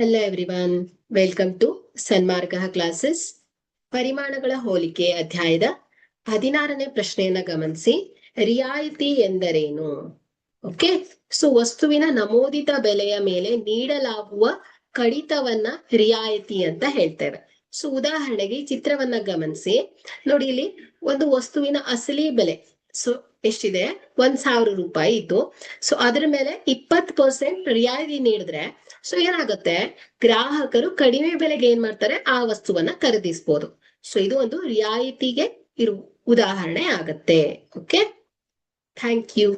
Hello everyone, welcome to Sanmarga classes. ಪರಿಮಾಣಗಳ ಹೋಲಿಕೆ ಅಧ್ಯಾಯದ 16ನೇ ಪ್ರಶ್ನೆಯನ್ನ ಗಮನಿಸಿ. ರಿಯಾಯಿತಿ ಎಂದರೇನು? ಓಕೆ, ಸೊ ವಸ್ತುವಿನ ನಮೂದಿತ ಬೆಲೆಯ ಮೇಲೆ ನೀಡಲಾಗುವ ಕಡಿತವನ್ನ ರಿಯಾಯಿತಿ ಅಂತ ಹೇಳ್ತೇವೆ. ಸೊ ಉದಾಹರಣೆಗೆ ಈ ಚಿತ್ರವನ್ನ ಗಮನಿಸಿ. ನೋಡಿ, ಇಲ್ಲಿ ಒಂದು ವಸ್ತುವಿನ ಅಸಲಿ ಬೆಲೆ ಸೊ ಎಷ್ಟಿದೆ, 1,000 ರೂಪಾಯಿ ಇತ್ತು. ಸೊ ಅದ್ರ ಮೇಲೆ 20% ರಿಯಾಯಿತಿ ನೀಡಿದ್ರೆ ಸೊ ಏನಾಗುತ್ತೆ, ಗ್ರಾಹಕರು ಕಡಿಮೆ ಬೆಲೆಗೆ ಏನ್ ಮಾಡ್ತಾರೆ, ಆ ವಸ್ತುವನ್ನ ಖರೀದಿಸಬಹುದು. ಸೊ ಇದು ಒಂದು ರಿಯಾಯಿತಿಗೆ ಇರುವ ಉದಾಹರಣೆ ಆಗತ್ತೆ. Okay, thank you.